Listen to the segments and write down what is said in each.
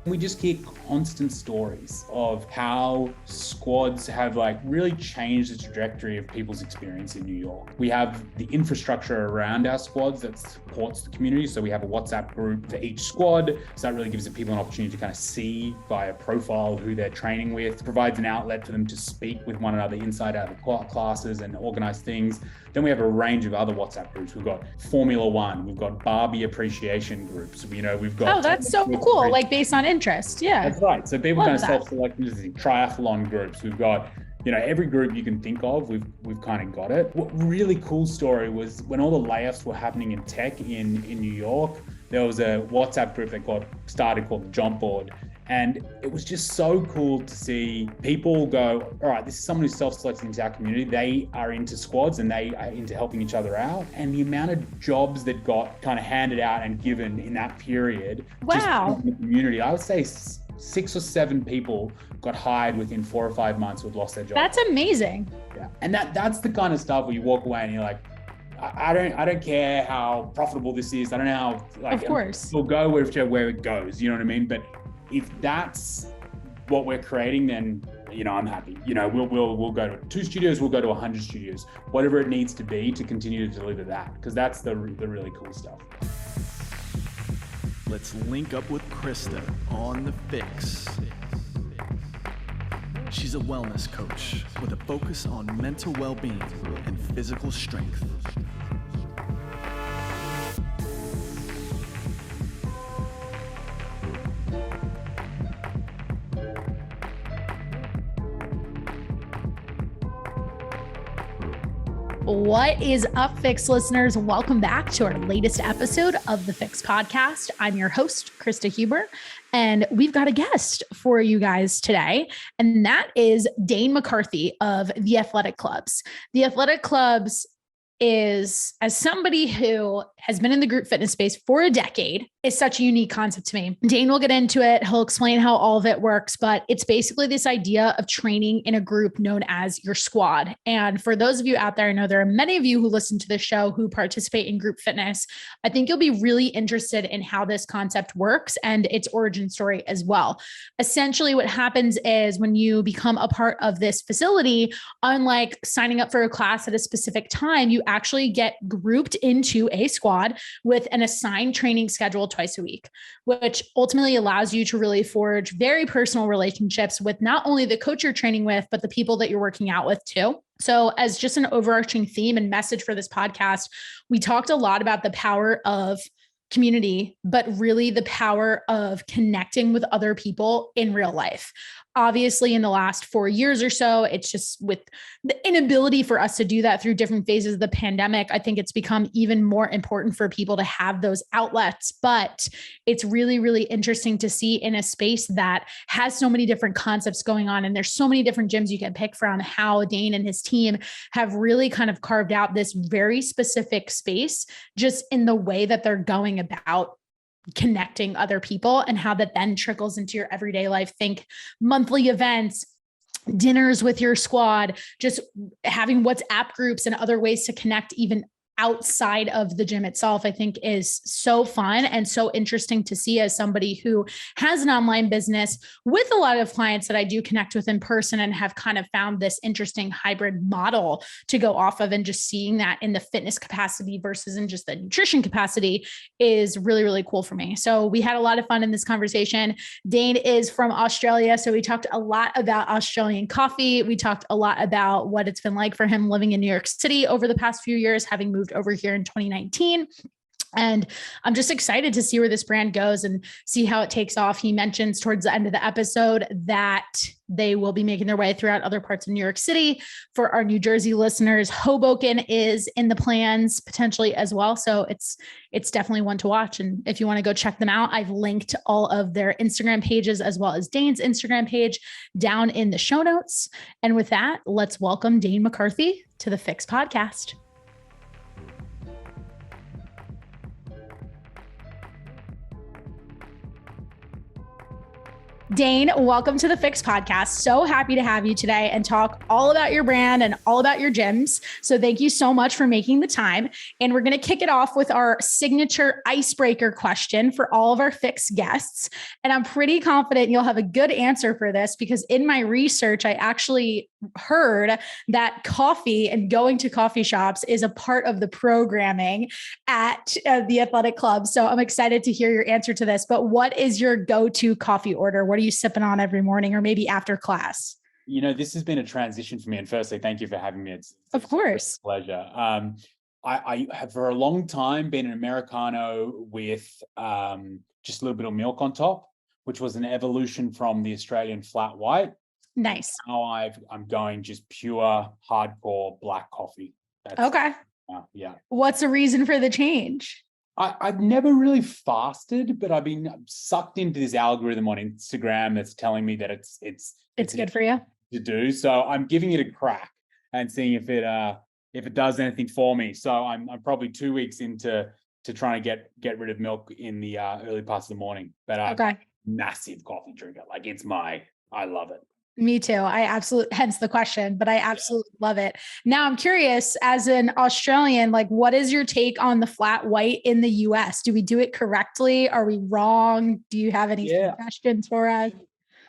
We just hear constant stories of how squads have really changed the trajectory of people's experience in New York. We have the infrastructure around our squads that supports the community. So we have a WhatsApp group for each squad. So that really gives the people an opportunity to kind of see via profile who they're training with. It provides an outlet for them to speak with one another inside out of the classes and organize things. Then we have a range of other WhatsApp groups. We've got Formula One, we've got Barbie appreciation groups. We've got. Oh, that's so cool. Based on interest. Yeah. That's right. So people kind of self-select triathlon groups. We've got, every group you can think of, we've kind of got it. What really cool story was when all the layoffs were happening in tech in New York, there was a WhatsApp group that got started called the Jump Board. And it was just so cool to see people go, all right, this is someone who's self-selected into our community. They are into squads and they are into helping each other out. And the amount of jobs that got kind of handed out and given in that period, just in the community, I would say 6 or 7 people got hired within 4 or 5 months who had lost their job. That's amazing. Yeah. And that's the kind of stuff where you walk away and you're like, I don't care how profitable this is. I don't know how, of course, we'll go where it goes. You know what I mean? But if that's what we're creating, then, I'm happy. We'll go to 2 studios, we'll go to 100 studios, whatever it needs to be to continue to deliver that, because that's the really cool stuff. Let's link up with Krista on the FYX. She's a wellness coach with a focus on mental well-being and physical strength. What is up, FYX listeners? Welcome back to our latest episode of the FYX podcast. I'm your host, Krista Huber, and we've got a guest for you guys today, and that is Dane McCarthy of the Athletic Clubs. The Athletic Clubs is, as somebody who has been in the group fitness space for a decade, is such a unique concept to me. Dane will get into it. He'll explain how all of it works, but it's basically this idea of training in a group known as your squad. And for those of you out there, I know there are many of you who listen to the show who participate in group fitness. I think you'll be really interested in how this concept works and its origin story as well. Essentially, what happens is when you become a part of this facility, unlike signing up for a class at a specific time, you actually get grouped into a squad with an assigned training schedule twice a week, which ultimately allows you to really forge very personal relationships with not only the coach you're training with, but the people that you're working out with too. So as just an overarching theme and message for this podcast, we talked a lot about the power of community, but really the power of connecting with other people in real life. Obviously, in the last 4 years or so, it's just with the inability for us to do that through different phases of the pandemic, I think it's become even more important for people to have those outlets. But it's really, really interesting to see in a space that has so many different concepts going on, and there's so many different gyms you can pick from, how Dane and his team have really kind of carved out this very specific space just in the way that they're going about connecting other people, and how that then trickles into your everyday life. Think monthly events, dinners with your squad, just having WhatsApp groups and other ways to connect even outside of the gym itself, I think is so fun and so interesting to see as somebody who has an online business with a lot of clients that I do connect with in person, and have kind of found this interesting hybrid model to go off of, and just seeing that in the fitness capacity versus in just the nutrition capacity is really, really cool for me. So we had a lot of fun in this conversation. Dane is from Australia, so we talked a lot about Australian coffee. We talked a lot about what it's been like for him living in New York City over the past few years, having moved over here in 2019. And I'm just excited to see where this brand goes and see how it takes off. He mentions towards the end of the episode that they will be making their way throughout other parts of New York City. For our New Jersey listeners, Hoboken is in the plans potentially as well. So it's definitely one to watch. And if you want to go check them out, I've linked all of their Instagram pages as well as Dane's Instagram page down in the show notes. And with that, let's welcome Dane McCarthy to the FYX podcast. Dane, welcome to the FYX podcast. So happy to have you today and talk all about your brand and all about your gyms. So thank you so much for making the time. And we're going to kick it off with our signature icebreaker question for all of our FYX guests. And I'm pretty confident you'll have a good answer for this because in my research, I actually heard that coffee and going to coffee shops is a part of the programming at the athletic club. So I'm excited to hear your answer to this. But what is your go-to coffee order? What are you sipping on every morning or maybe after class? You know, this has been a transition for me. And firstly, thank you for having me. It's of course a pleasure. I have for a long time been an Americano with just a little bit of milk on top, which was an evolution from the Australian flat white. Nice. Now I'm going just pure hardcore black coffee. Okay. Yeah. What's the reason for the change? I've never really fasted, but I've been sucked into this algorithm on Instagram that's telling me that it's good for you to do. So I'm giving it a crack and seeing if it does anything for me. So I'm probably 2 weeks into trying to get rid of milk in the early parts of the morning. But I'm massive coffee drinker. Like I love it. Me too. Hence the question, but I absolutely love it. Now I'm curious, as an Australian, like what is your take on the flat white in the US? Do we do it correctly? Are we wrong? Do you have any suggestions for us?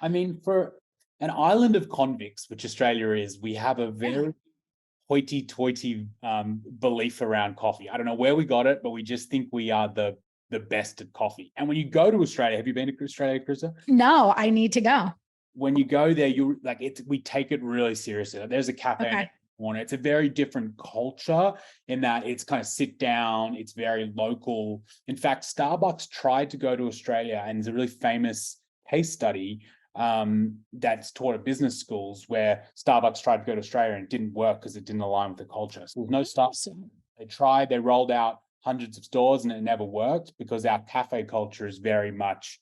I mean, for an island of convicts, which Australia is, we have a very hoity-toity belief around coffee. I don't know where we got it, but we just think we are the best at coffee. And when you go to Australia, have you been to Australia, Krista? No, I need to go. When you go there, we take it really seriously. There's a cafe in the corner. It's a very different culture in that it's kind of sit down. It's very local. In fact, Starbucks tried to go to Australia, and there's a really famous case study that's taught at business schools where Starbucks tried to go to Australia and it didn't work because it didn't align with the culture. So there's no Starbucks. They tried. They rolled out hundreds of stores, and it never worked because our cafe culture is very much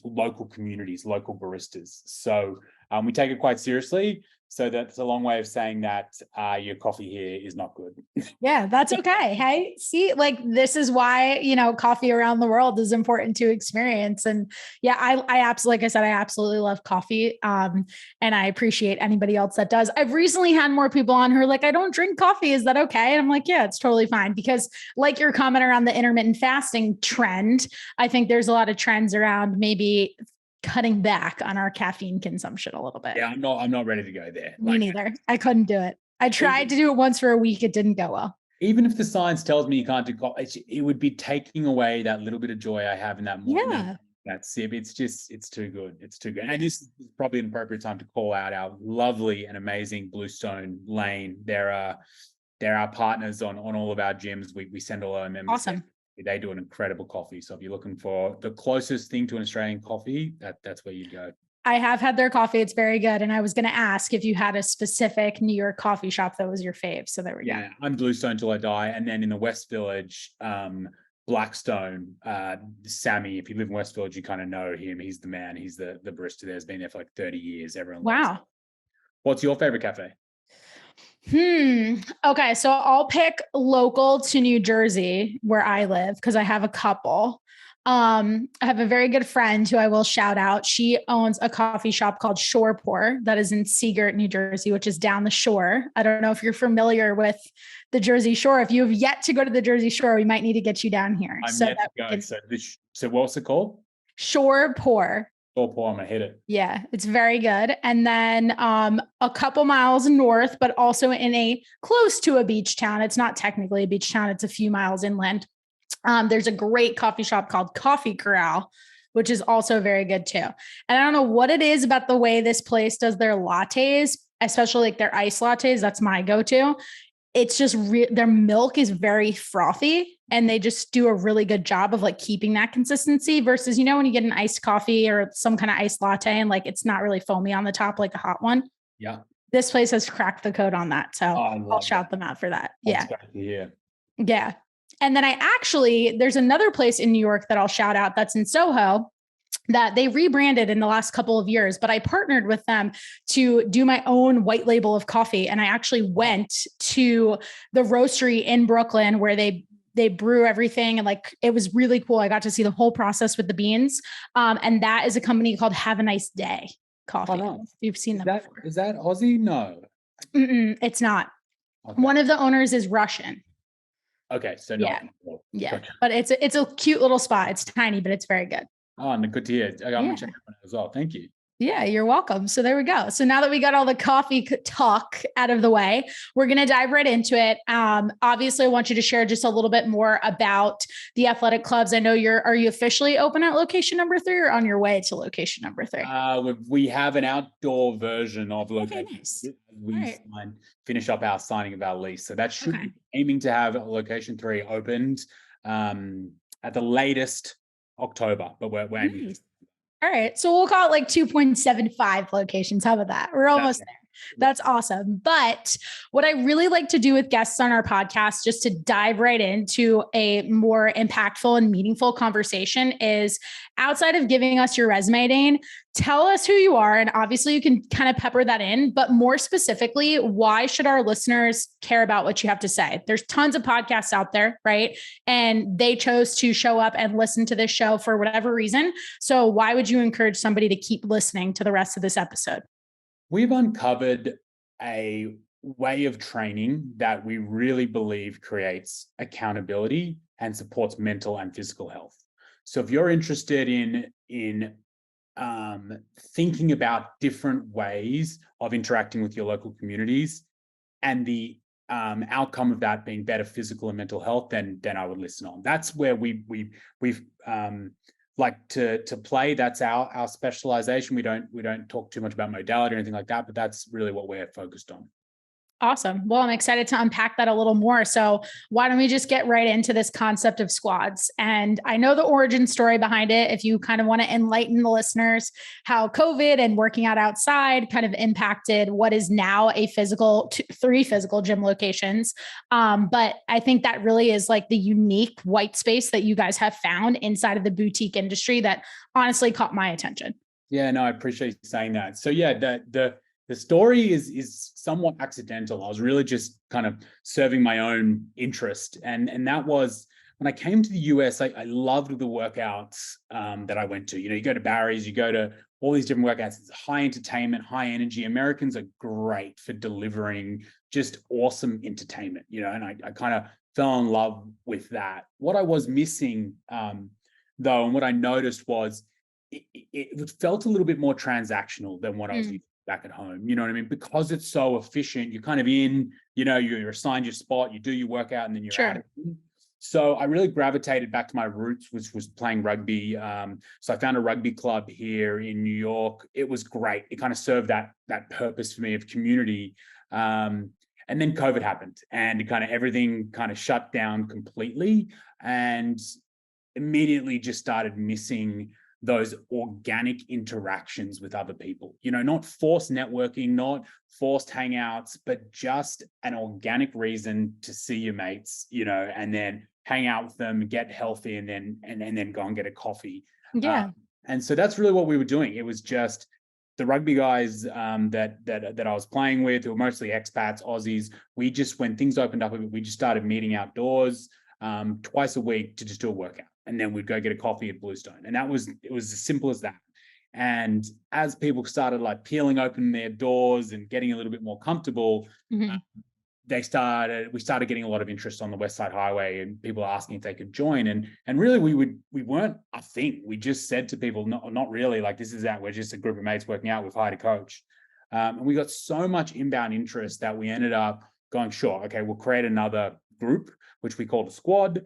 local communities, local baristas. So we take it quite seriously. So that's a long way of saying that your coffee here is not good. Yeah, that's okay. Hey, see, like this is why, coffee around the world is important to experience. And yeah, I absolutely, like I said, I absolutely love coffee. And I appreciate anybody else that does. I've recently had more people on who are like, I don't drink coffee. Is that okay? And I'm like, yeah, it's totally fine. Because like your comment around the intermittent fasting trend, I think there's a lot of trends around maybe cutting back on our caffeine consumption a little bit. Yeah, I'm not ready to go there. Me neither. I couldn't do it. I tried to do it once for a week. It didn't go well. Even if the science tells me you can't do coffee, it would be taking away that little bit of joy I have in that morning. Yeah. That sip. It's too good. It's too good. And this is probably an appropriate time to call out our lovely and amazing Bluestone Lane. They're our partners on all of our gyms. We send all our members. Awesome. They do an incredible coffee. So if you're looking for the closest thing to an Australian coffee, that's where you go. I have had their coffee. It's very good. And I was going to ask if you had a specific New York coffee shop that was your fave. So there we go. Yeah, I'm Bluestone till I die. And then in the West Village, Blackstone, Sammy, if you live in West Village, you kind of know him. He's the man. He's the barista there. Has been there for like 30 years. Everyone loves him. What's your favorite cafe? Okay. So I'll pick local to New Jersey where I live because I have a couple. I have a very good friend who I will shout out. She owns a coffee shop called Shore Pour that is in Seagirt, New Jersey, which is down the shore. I don't know if you're familiar with the Jersey Shore. If you have yet to go to the Jersey Shore, we might need to get you down here. I'm yet to go. So what's it called? Shore Pour. I'm gonna hit it. Yeah, it's very good. And then a couple miles north, but also in a close to a beach town. It's not technically a beach town. It's a few miles inland. There's a great coffee shop called Coffee Corral, which is also very good too. And I don't know what it is about the way this place does their lattes, especially like their iced lattes. That's my go-to. It's just their milk is very frothy and they just do a really good job of like keeping that consistency versus, when you get an iced coffee or some kind of iced latte and like, it's not really foamy on the top, like a hot one. Yeah. This place has cracked the code on that. So I'll shout them out for that. That's great to hear. Yeah. And then there's another place in New York that I'll shout out that's in Soho that they rebranded in the last couple of years, but I partnered with them to do my own white label of coffee. And I actually went to the roastery in Brooklyn where they they brew everything. And like, it was really cool. I got to see the whole process with the beans. And that is a company called Have a Nice Day Coffee. Oh, nice. You've seen them before. Is that Aussie? No. It's not. Okay. One of the owners is Russian. Okay. So Yeah. no. Yeah. Gotcha. But it's a cute little spot. It's tiny, but it's very good. Oh, and good to hear. I'm going to check it out as well. Thank you. Yeah, you're welcome. So there we go. So now that we got all the coffee talk out of the way, we're going to dive right into it. Obviously, I want you to share just a little bit more about the athletic clubs. I know are you officially open at location number 3 or on your way to location number 3? We have an outdoor version of location. Okay, nice. We finish up our signing of our lease. So that should be aiming to have location 3 opened at the latest October, but we're aiming. Nice. All right. So we'll call it like 2.75 locations. How about that? We're almost there. That's awesome. But what I really like to do with guests on our podcast, just to dive right into a more impactful and meaningful conversation, is outside of giving us your resume, Dane, tell us who you are. And obviously you can kind of pepper that in, but more specifically, why should our listeners care about what you have to say? There's tons of podcasts out there, right? And they chose to show up and listen to this show for whatever reason. So why would you encourage somebody to keep listening to the rest of this episode? We've uncovered a way of training that we really believe creates accountability and supports mental and physical health. So if you're interested in thinking about different ways of interacting with your local communities and the outcome of that being better physical and mental health, then I would listen on. That's where we've like to play. That's our specialization. We don't talk too much about modality or anything like that, but that's really what we're focused on. Awesome. Well, I'm excited to unpack that a little more. So why don't we just get right into this concept of squads? And I know the origin story behind it. If you kind of want to enlighten the listeners how COVID and working out outside kind of impacted what is now a 3 physical gym locations. But I think that really is like the unique white space that you guys have found inside of the boutique industry that honestly caught my attention. Yeah, no, I appreciate you saying that. So yeah, the story is somewhat accidental. I was really just kind of serving my own interest. And that was when I came to the US, I loved the workouts that I went to. You know, you go to Barry's, you go to all these different workouts. It's high entertainment, high energy. Americans are great for delivering just awesome entertainment, you know, and I kind of fell in love with that. What I was missing, though, and what I noticed was it felt a little bit more transactional than what I was using back at home. You know what I mean? Because it's so efficient, you're kind of in, you know, you're assigned your spot, you do your workout, and then you're out. So I really gravitated back to my roots, which was playing rugby. So I found a rugby club here in New York. It was great. It kind of served that purpose for me of community. And then COVID happened, and everything kind of shut down completely, and immediately just started missing those organic interactions with other people, you know, not forced networking, not forced hangouts, but just an organic reason to see your mates, you know, and then hang out with them, get healthy, and then go and get a coffee. Yeah. And so that's really what we were doing. It was just the rugby guys that I was playing with, who were mostly expats, Aussies. We just, when things opened up, we just started meeting outdoors twice a week to just do a workout. And then we'd go get a coffee at Bluestone. And it was as simple as that. And as people started like peeling open their doors and getting a little bit more comfortable, we started getting a lot of interest on the West Side Highway, and people asking if they could join. And really we weren't a thing. We just said to people, not really, like, this is that we're just a group of mates working out, we've hired a coach. And we got so much inbound interest that we ended up going, sure, okay, we'll create another group, which we called a squad,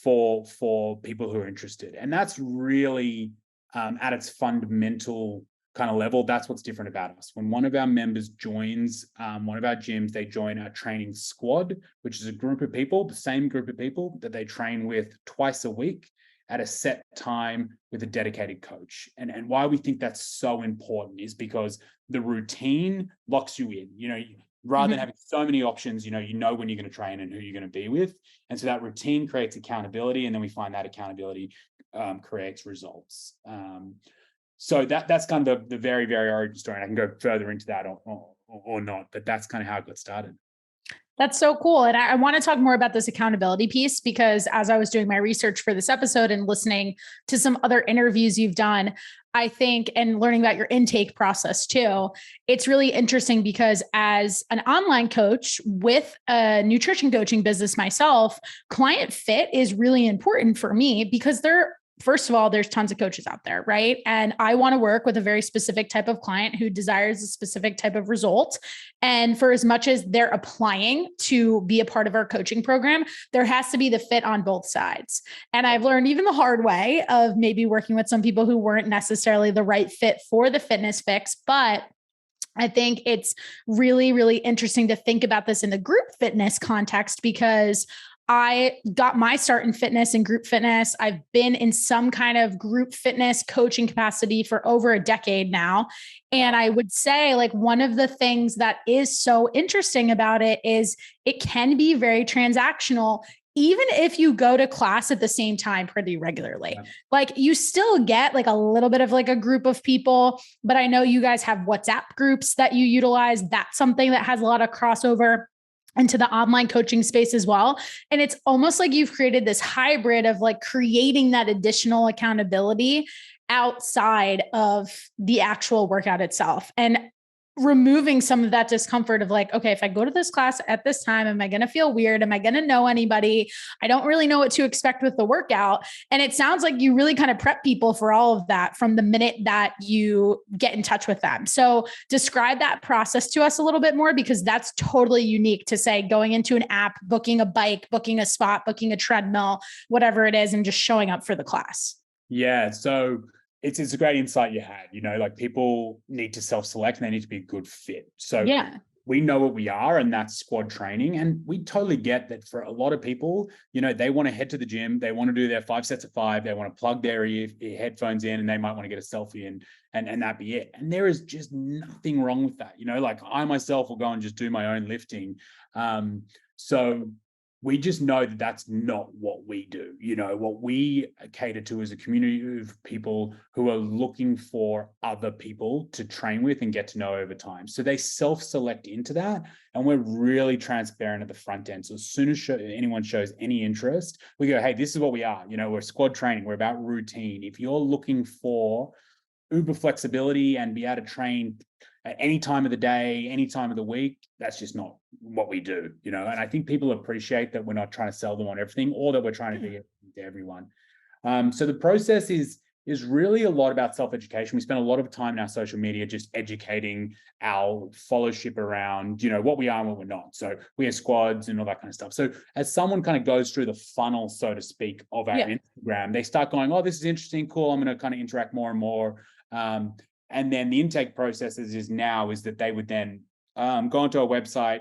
for people who are interested. And that's really at its fundamental kind of level, that's what's different about us. When one of our members joins one of our gyms, they join our training squad, which is a group of people, the same group of people that they train with twice a week at a set time with a dedicated coach. And why we think that's so important is because the routine locks you in. You know, rather than having so many options, you know when you're going to train and who you're going to be with. And so that routine creates accountability. And then we find that accountability creates results. So that's kind of the very, very origin story. And I can go further into that or not, but that's kind of how it got started. That's so cool. And I want to talk more about this accountability piece, because as I was doing my research for this episode and listening to some other interviews you've done, I think, and learning about your intake process too, it's really interesting because as an online coach with a nutrition coaching business myself, client fit is really important for me because first of all, there's tons of coaches out there, right? And I want to work with a very specific type of client who desires a specific type of result. And for as much as they're applying to be a part of our coaching program, there has to be the fit on both sides. And I've learned even the hard way of maybe working with some people who weren't necessarily the right fit for the fitness fix, but I think it's really, really interesting to think about this in the group fitness context, because I got my start in fitness and group fitness. I've been in some kind of group fitness coaching capacity for over a decade now. And I would say, like, one of the things that is so interesting about it is it can be very transactional, even if you go to class at the same time pretty regularly. Yeah. Like, you still get like a little bit of like a group of people, but I know you guys have WhatsApp groups that you utilize. That's something that has a lot of crossover into the online coaching space as well. And it's almost like you've created this hybrid of like creating that additional accountability outside of the actual workout itself, and removing some of that discomfort of like, okay, if I go to this class at this time, am I going to feel weird? Am I going to know anybody? I don't really know what to expect with the workout. And it sounds like you really kind of prep people for all of that from the minute that you get in touch with them. So describe that process to us a little bit more, because that's totally unique to say going into an app, booking a bike, booking a spot, booking a treadmill, whatever it is, and just showing up for the class. Yeah. So it's a great insight you had, like people need to self-select and they need to be a good fit. So yeah, we know what we are, and that's squad training. And we totally get that for a lot of people, they want to head to the gym, they want to do their 5 sets of 5, they want to plug their headphones in, and they might want to get a selfie and that be it. And there is just nothing wrong with that. Like I myself will go and just do my own lifting. So we just know that that's not what we do. What we cater to is a community of people who are looking for other people to train with and get to know over time. So they self-select into that, and we're really transparent at the front end. So as soon as anyone shows any interest, we go, hey, this is what we are. We're squad training. We're about routine. If you're looking for uber flexibility and be able to train at any time of the day, any time of the week, that's just not what we do, And I think people appreciate that we're not trying to sell them on everything, or that we're trying to be to everyone. So the process is really a lot about self-education. We spend a lot of time in our social media just educating our followership around, what we are and what we're not. So we have squads and all that kind of stuff. So as someone kind of goes through the funnel, so to speak, of our Instagram, they start going, oh, this is interesting, cool. I'm going to kind of interact more and more. And then the intake process is that they would then go onto our website.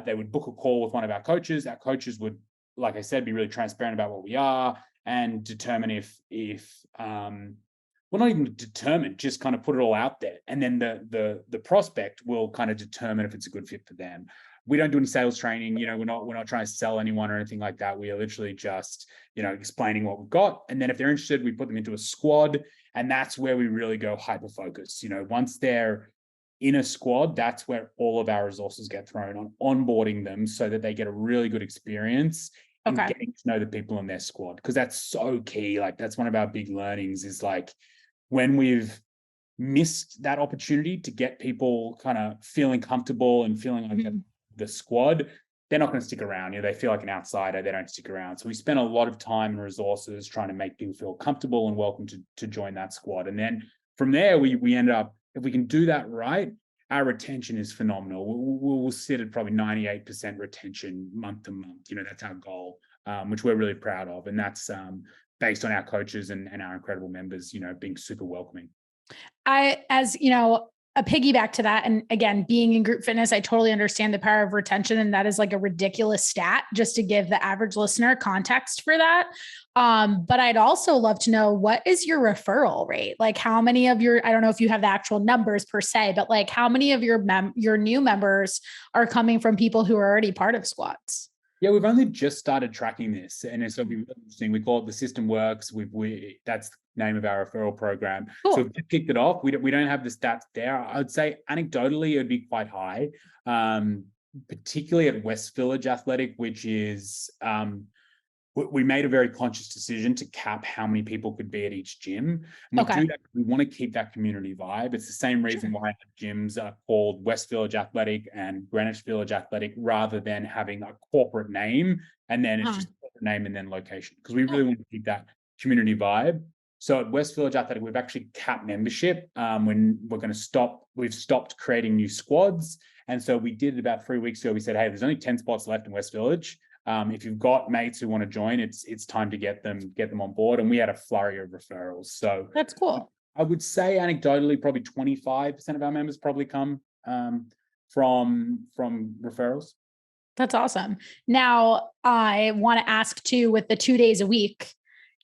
They would book a call with one of our coaches. Our coaches would, like I said, be really transparent about what we are and determine if well, not even determine, just kind of put it all out there. And then the prospect will kind of determine if it's a good fit for them. We don't do any sales training. We're not trying to sell anyone or anything like that. We are literally just, explaining what we've got. And then if they're interested, we put them into a squad. And that's where we really go hyper-focus. Once they're in a squad, that's where all of our resources get thrown on onboarding them so that they get a really good experience in getting to know the people in their squad. Because that's so key. Like, that's one of our big learnings is like, when we've missed that opportunity to get people kind of feeling comfortable and feeling like the squad, they're not going to stick around. They feel like an outsider. They don't stick around. So we spend a lot of time and resources trying to make people feel comfortable and welcome to join that squad. And then from there, we end up, if we can do that right, our retention is phenomenal. We'll sit at probably 98% retention month to month. That's our goal, which we're really proud of. And that's based on our coaches and our incredible members, being super welcoming. A piggyback to that. And again, being in group fitness, I totally understand the power of retention. And that is like a ridiculous stat, just to give the average listener context for that. But I'd also love to know, what is your referral rate? Like, how many of I don't know if you have the actual numbers per se, but like, how many of your new members are coming from people who are already part of squads? Yeah, we've only just started tracking this, and it's really interesting. We call it the System Works. That's the name of our referral program. Cool. So we've kicked it off. We don't have the stats there. I would say anecdotally, it'd be quite high. particularly at West Village Athletic, which is, we made a very conscious decision to cap how many people could be at each gym. And we do that, we want to keep that community vibe. It's the same reason why gyms are called West Village Athletic and Greenwich Village Athletic, rather than having a corporate name and then it's just a corporate name and then location, because we really want to keep that community vibe. So at West Village Athletic, we've actually capped membership. When we've stopped creating new squads. And so we did it about 3 weeks ago. We said, hey, there's only 10 spots left in West Village. If you've got mates who want to join, it's time to get them on board. And we had a flurry of referrals. So that's cool. I would say anecdotally, probably 25% of our members probably come from referrals. That's awesome. Now, I want to ask too, with the 2 days a week,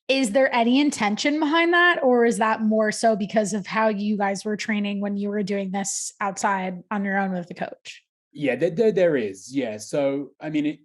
is there any intention behind that? Or is that more so because of how you guys were training when you were doing this outside on your own with the coach? Yeah, there is. Yeah. So, I mean,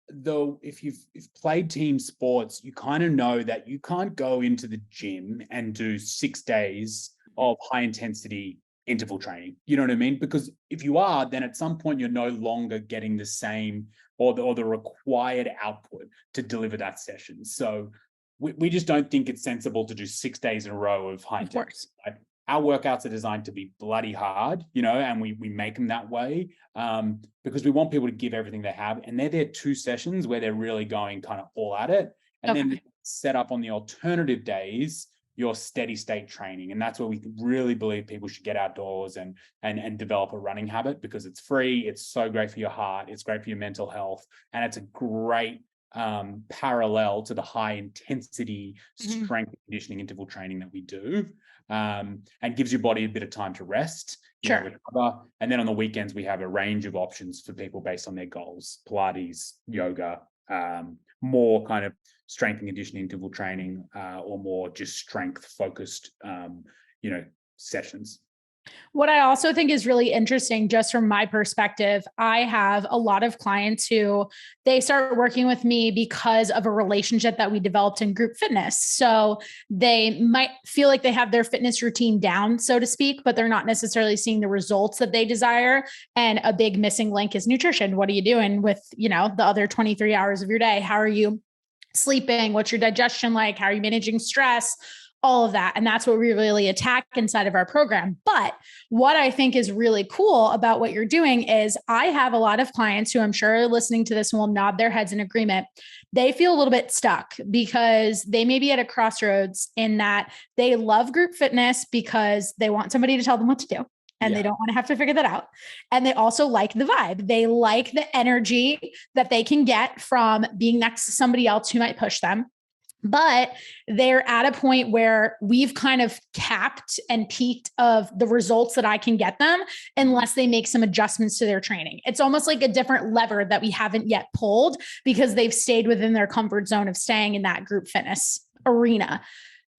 though, if you've played team sports, you kind of know that you can't go into the gym and do 6 days of high intensity interval training. You know what I mean? Because if you are, then at some point you're no longer getting the same or the required output to deliver that session. So we just don't think it's sensible to do 6 days in a row of high intensity. Right? Our workouts are designed to be bloody hard, and we make them that way because we want people to give everything they have. And they're 2 sessions where they're really going kind of all at it. And then set up on the alternative days, your steady state training. And that's where we really believe people should get outdoors and develop a running habit, because it's free. It's so great for your heart. It's great for your mental health. And it's a great parallel to the high intensity strength and conditioning interval training that we do, and gives your body a bit of time to rest, recover. And then on the weekends, we have a range of options for people based on their goals: Pilates, yoga, more kind of strength and conditioning interval training, or more just strength focused, sessions. What I also think is really interesting, just from my perspective, I have a lot of clients who they start working with me because of a relationship that we developed in group fitness. So they might feel like they have their fitness routine down, so to speak, but they're not necessarily seeing the results that they desire. And a big missing link is nutrition. What are you doing with, the other 23 hours of your day? How are you sleeping? What's your digestion like? How are you managing stress? All of that. And that's what we really attack inside of our program. But what I think is really cool about what you're doing is I have a lot of clients who I'm sure are listening to this and will nod their heads in agreement. They feel a little bit stuck because they may be at a crossroads in that they love group fitness because they want somebody to tell them what to do. And they don't want to have to figure that out. And they also like the vibe. They like the energy that they can get from being next to somebody else who might push them. But they're at a point where we've kind of capped and peaked of the results that I can get them unless they make some adjustments to their training. It's almost like a different lever that we haven't yet pulled because they've stayed within their comfort zone of staying in that group fitness arena.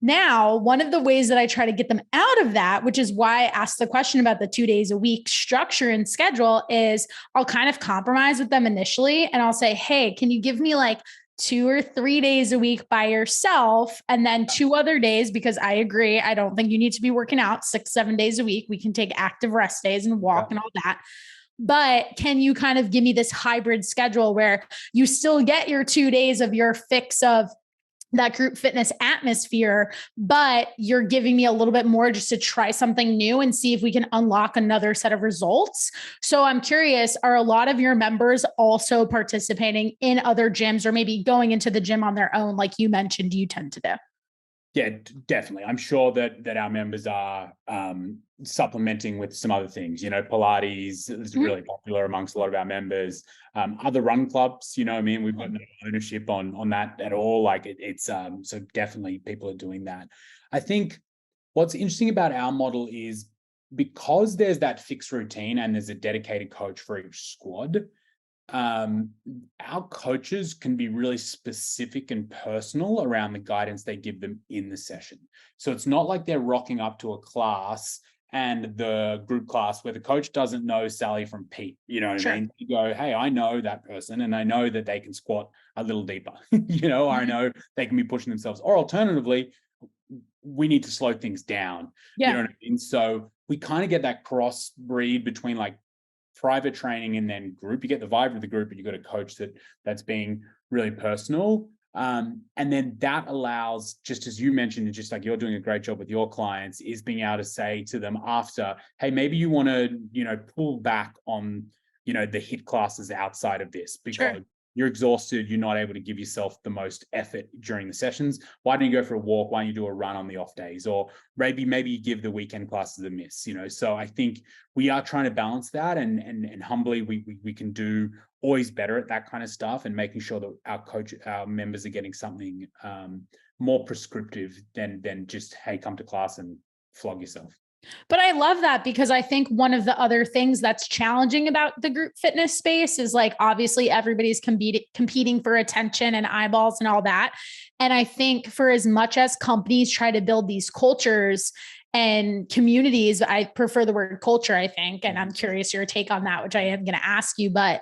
Now, one of the ways that I try to get them out of that, which is why I asked the question about the 2 days a week structure and schedule, is I'll kind of compromise with them initially. And I'll say, hey, can you give me like 2 or 3 days a week by yourself, and then 2 other days, because I agree, I don't think you need to be working out 6-7 days a week. We can take active rest days and walk and all that. But can you kind of give me this hybrid schedule where you still get your 2 days of your fix of that group fitness atmosphere, but you're giving me a little bit more just to try something new and see if we can unlock another set of results. So I'm curious, are a lot of your members also participating in other gyms or maybe going into the gym on their own, like you mentioned you tend to do? Yeah, definitely. I'm sure that our members are supplementing with some other things. Pilates is really popular amongst a lot of our members. Other run clubs, we've got no ownership on that at all. Like it's so definitely people are doing that. I think what's interesting about our model is because there's that fixed routine and there's a dedicated coach for each squad. Our coaches can be really specific and personal around the guidance they give them in the session. So it's not like they're rocking up to a class and the group class where the coach doesn't know Sally from Pete. You know what I mean? You go, hey, I know that person and I know that they can squat a little deeper. I know they can be pushing themselves. Or alternatively, we need to slow things down. You know what I mean? So we kind of get that crossbreed between like private training and then group. You get the vibe of the group, but you've got a coach that's being really personal. And then that allows, just as you mentioned, and just like you're doing a great job with your clients, is being able to say to them after, hey, maybe you want to, pull back on, the HIIT classes outside of this because you're exhausted, you're not able to give yourself the most effort during the sessions. Why don't you go for a walk? Why don't you do a run on the off days? Or maybe you give the weekend classes a miss, So I think we are trying to balance that, and humbly we can do always better at that kind of stuff, and making sure that our members are getting something more prescriptive than just, hey, come to class and flog yourself. But I love that, because I think one of the other things that's challenging about the group fitness space is, like, obviously everybody's competing for attention and eyeballs and all that. And I think for as much as companies try to build these cultures and communities, I prefer the word culture, I think, and I'm curious your take on that, which I am going to ask you, but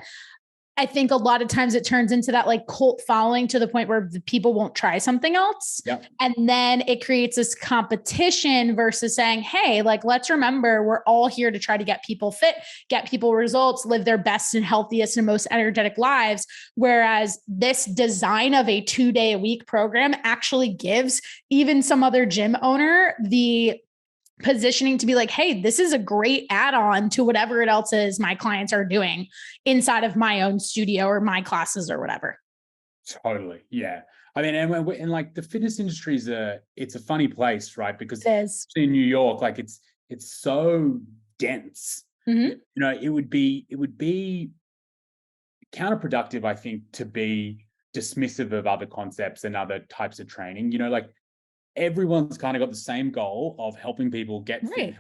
I think a lot of times it turns into that like cult following to the point where the people won't try something else. Yep. And then it creates this competition versus saying, hey, like, let's remember we're all here to try to get people fit, get people results, live their best and healthiest and most energetic lives. Whereas this design of a 2-day-a-week program actually gives even some other gym owner the positioning to be like, hey, this is a great add-on to whatever it else is my clients are doing inside of my own studio or my classes or whatever. Totally. Yeah. I mean, and like the fitness industry it's a funny place, right? Because in New York, like it's so dense. Mm-hmm. It would be counterproductive, I think, to be dismissive of other concepts and other types of training. Like, everyone's kind of got the same goal of helping people get fit,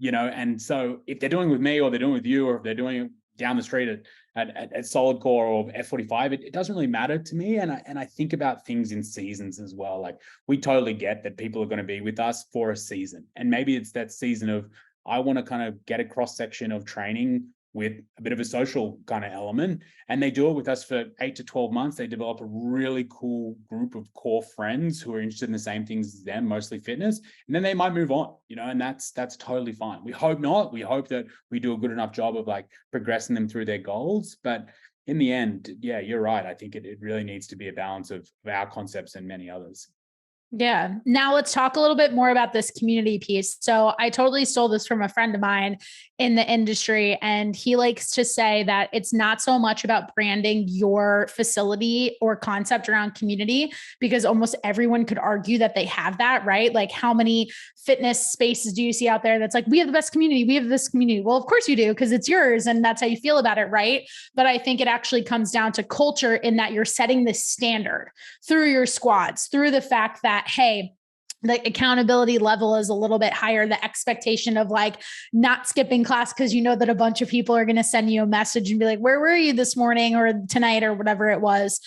and so if they're doing it with me, or they're doing it with you, or if they're doing it down the street at Solid Core or F45, it doesn't really matter to me. And I think about things in seasons as well. Like, we totally get that people are going to be with us for a season, and maybe it's that season of, I want to kind of get a cross section of training with a bit of a social kind of element. And they do it with us for 8 to 12 months. They develop a really cool group of core friends who are interested in the same things as them, mostly fitness. And then they might move on, and that's totally fine. We hope not. We hope that we do a good enough job of like progressing them through their goals. But in the end, yeah, you're right. I think it really needs to be a balance of our concepts and many others. Yeah. Now let's talk a little bit more about this community piece. So I totally stole this from a friend of mine in the industry, and he likes to say that it's not so much about branding your facility or concept around community, because almost everyone could argue that they have that, right? Like, how many fitness spaces do you see out there that's like, we have the best community, we have this community? Well, of course you do, because it's yours and that's how you feel about it, right? But I think it actually comes down to culture, in that you're setting the standard through your squads, through the fact that, hey, the accountability level is a little bit higher. The expectation of like not skipping class because that a bunch of people are going to send you a message and be like, where were you this morning or tonight or whatever it was.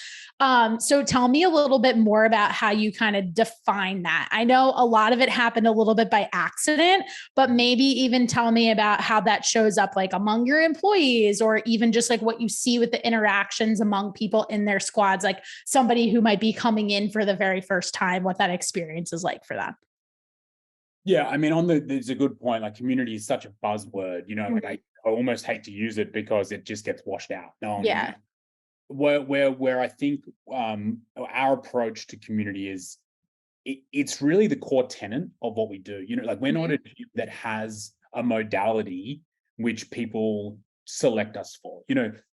So tell me a little bit more about how you kind of define that. I know a lot of it happened a little bit by accident, but maybe even tell me about how that shows up like among your employees, or even just like what you see with the interactions among people in their squads, like somebody who might be coming in for the very first time, what that experience is like for them. Yeah, I mean, there's a good point. Like, community is such a buzzword, like I almost hate to use it because it just gets washed out. Yeah. Where I think our approach to community is, it's really the core tenet of what we do. Like, we're not a gym that has a modality which people select us for.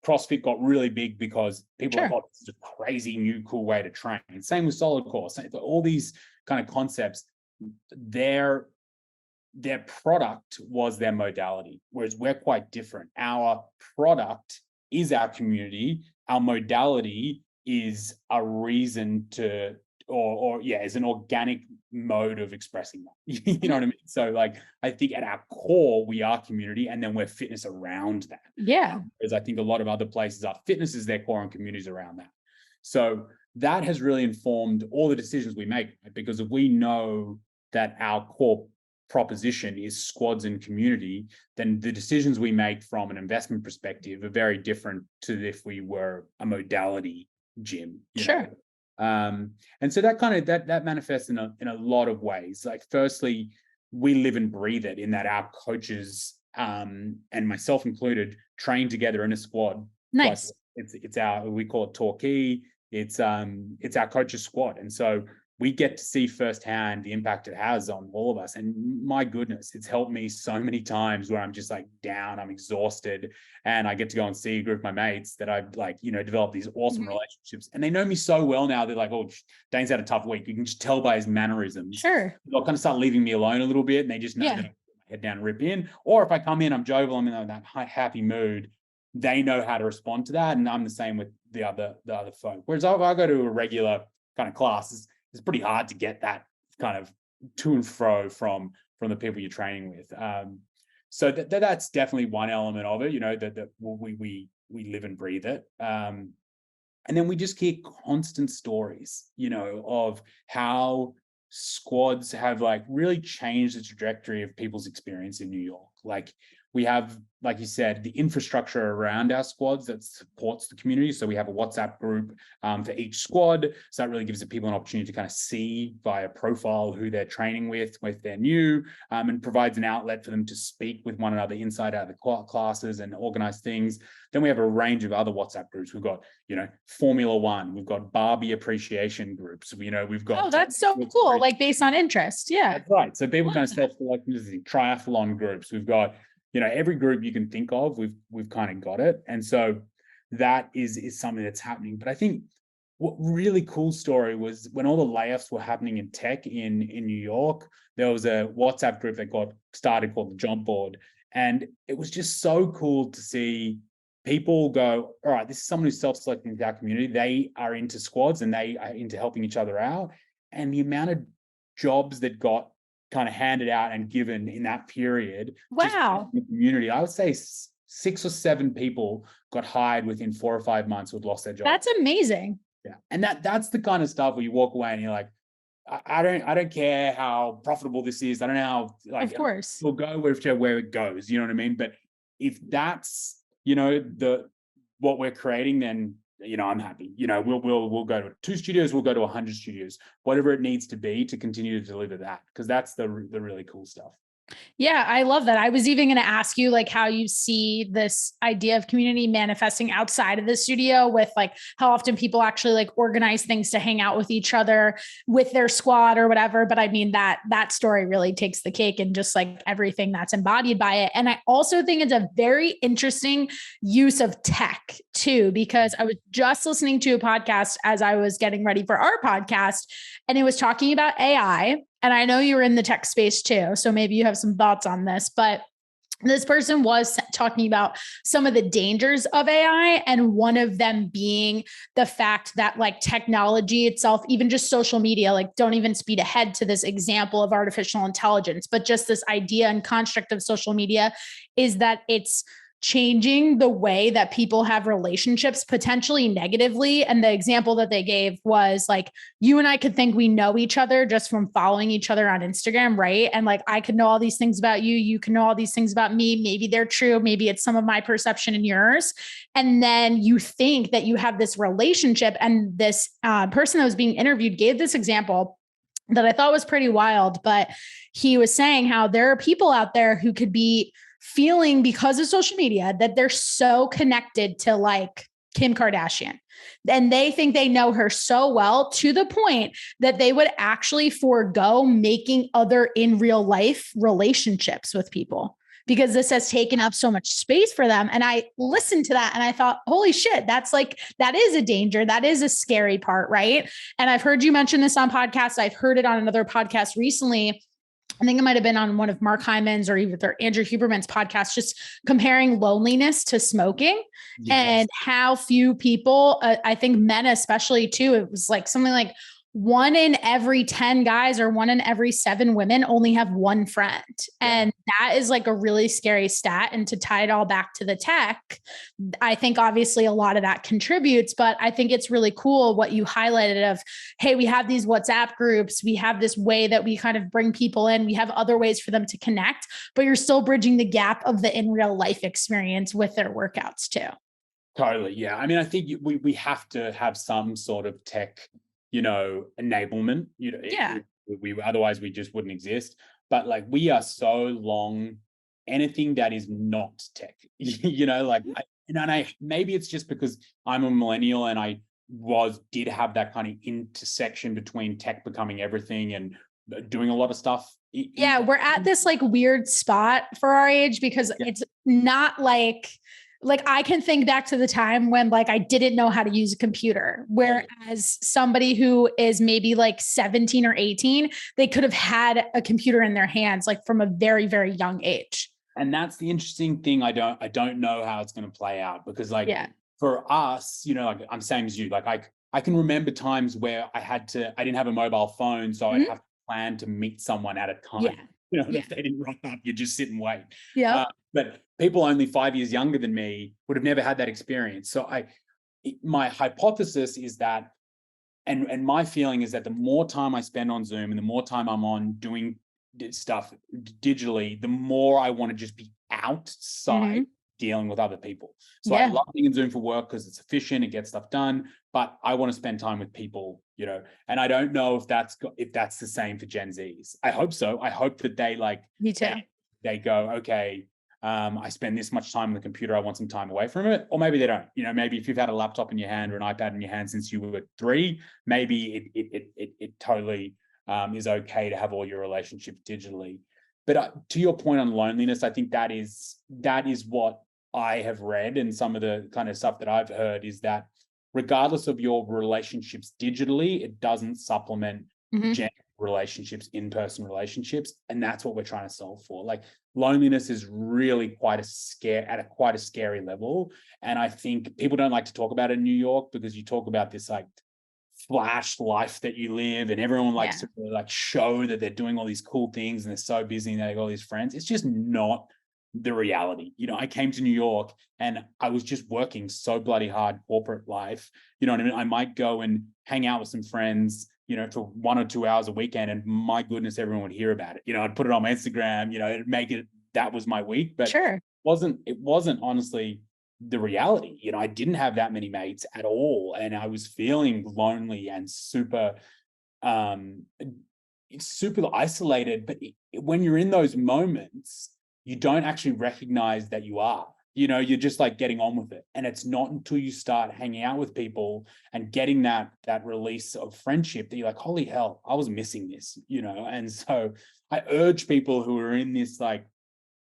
CrossFit got really big because people are like, oh, this is a crazy new cool way to train. Same with Solid Core. All these kind of concepts, their product was their modality, whereas we're quite different. Our product is our community. Our modality is a reason to, is an organic mode of expressing that. You know what I mean? So like, I think at our core, we are community, and then we're fitness around that. Yeah. Because I think a lot of other places are fitness is their core and communities around that. So that has really informed all the decisions we make, because if we know that our core proposition is squads and community, then the decisions we make from an investment perspective are very different to if we were a modality gym. Sure. And so that manifests in a lot of ways. Like, firstly, we live and breathe it, in that our coaches and myself included, train together in a squad. Nice. It's our, we call it Torquay. It's our coach's squad. And so we get to see firsthand the impact it has on all of us. And my goodness, it's helped me so many times where I'm just like down, I'm exhausted, and I get to go and see a group of my mates that I've developed these awesome relationships. And they know me so well now. They're like, oh, Dane's had a tough week. You can just tell by his mannerisms. Sure. They'll kind of start leaving me alone a little bit, and they just know that I put my head down and rip in. Or if I come in, I'm jovial, I'm in that happy mood, they know how to respond to that. And I'm the same with the other folk. Whereas if I go to a regular kind of class, it's pretty hard to get that kind of to and fro from the people you're training with. So that's definitely one element of it, that we live and breathe it. And then we just hear constant stories, of how squads have really changed the trajectory of people's experience in New York. We have, like you said, the infrastructure around our squads that supports the community. So we have a WhatsApp group for each squad. So that really gives the people an opportunity to kind of see via profile who they're training with if they're new, and provides an outlet for them to speak with one another inside out of the classes and organize things. Then we have a range of other WhatsApp groups. We've got, Formula One. We've got Barbie appreciation groups. We've got. Oh, that's so cool. Based on interest. Yeah. That's right. So people kind of set for triathlon groups. We've got, every group you can think of, we've kind of got it. And so that is something that's happening. But I think what really cool story was when all the layoffs were happening in tech in New York, there was a WhatsApp group that got started called the Jump Board. And it was just so cool to see people go, all right, this is someone who's self-selecting into our community. They are into squads and they are into helping each other out. And the amount of jobs that got kind of handed out and given in that period. Wow. In the community, I would say 6 or 7 people got hired within 4 or 5 months who had lost their job. That's amazing. Yeah. And that's the kind of stuff where you walk away and you're like, I don't care how profitable this is. I don't know how, of course, we'll go where it goes. You know what I mean? But if that's, what we're creating, then, I'm happy. We'll go to 2 studios, we'll go to 100 studios, whatever it needs to be to continue to deliver that, because that's the really cool stuff. Yeah, I love that. I was even going to ask you how you see this idea of community manifesting outside of the studio with how often people actually organize things to hang out with each other with their squad or whatever. But I mean, that story really takes the cake and just everything that's embodied by it. And I also think it's a very interesting use of tech too, because I was just listening to a podcast as I was getting ready for our podcast, and it was talking about AI. And I know you were in the tech space too, so maybe you have some thoughts on this, but this person was talking about some of the dangers of AI. And one of them being the fact that technology itself, even just social media, don't even speed ahead to this example of artificial intelligence, but just this idea and construct of social media is that it's changing the way that people have relationships potentially negatively. And the example that they gave was you and I could think we know each other just from following each other on Instagram, right? And I could know all these things about you, you can know all these things about me. Maybe they're true, maybe it's some of my perception and yours. And then you think that you have this relationship. And this person that was being interviewed gave this example that I thought was pretty wild, but he was saying how there are people out there who could be feeling, because of social media, that they're so connected to Kim Kardashian. And they think they know her so well to the point that they would actually forego making other in real life relationships with people because this has taken up so much space for them. And I listened to that and I thought, holy shit, that is a danger. That is a scary part, right? And I've heard you mention this on podcasts. I've heard it on another podcast recently. I think it might have been on one of Mark Hyman's or even Andrew Huberman's podcast, just comparing loneliness to smoking. Yes. And how few people, I think men especially too, it was something like 1 in every 10 guys or 1 in every 7 women only have one friend. And that is a really scary stat. And to tie it all back to the tech, I think obviously a lot of that contributes, but I think it's really cool what you highlighted of, hey, we have these WhatsApp groups. We have this way that we kind of bring people in. We have other ways for them to connect, but you're still bridging the gap of the in real life experience with their workouts too. Totally. Yeah. I mean, I think we have to have some sort of tech enablement, we otherwise we just wouldn't exist. But we are so long anything that is not tech, like, maybe it's just because I'm a millennial and I did have that kind of intersection between tech becoming everything and doing a lot of stuff. Yeah, we're at this like weird spot for our age because it's not like I can think back to the time when like I didn't know how to use a computer, whereas somebody who is maybe like 17 or 18, they could have had a computer in their hands like from a very, very young age. And that's the interesting thing. I don't know how it's going to play out because like for us, like I'm same as you, like I can remember times where I didn't have a mobile phone, so I'd have to plan to meet someone at a time. If they didn't rock up, you just sit and wait. But people only 5 years younger than me would have never had that experience. So my hypothesis is that, and my feeling is that the more time I spend on Zoom and the more time I'm on doing stuff digitally, the more I want to just be outside dealing with other people. So I love being in Zoom for work because it's efficient, it gets stuff done, but I want to spend time with people, and I don't know if that's the same for Gen Zs. I hope so. I hope that they like, me too. They go, okay, I spend this much time on the computer, I want some time away from it. Or maybe they don't. Maybe if you've had a laptop in your hand or an iPad in your hand since you were 3, maybe it totally is okay to have all your relationships digitally. But to your point on loneliness, I think that is what I have read, and some of the kind of stuff that I've heard is that regardless of your relationships digitally, it doesn't supplement genuine relationships, in-person relationships, and that's what we're trying to solve for. Like loneliness is really quite a scary level, and I think people don't like to talk about it in New York because you talk about this like flash life that you live, and everyone likes to really like show that they're doing all these cool things and they're so busy and they got all these friends. It's just not the reality. I came to New York and I was just working so bloody hard corporate life. You know what I mean? I might go and hang out with some friends, for 1 or 2 hours a weekend, and my goodness, everyone would hear about it. I'd put it on my Instagram, it'd make it, that was my week, but it wasn't honestly the reality. I didn't have that many mates at all, and I was feeling lonely and super isolated. But when you're in those moments, you don't actually recognize that you are. You're just like getting on with it, and it's not until you start hanging out with people and getting that release of friendship that you're like, holy hell, I was missing this. And so I urge people who are in this like,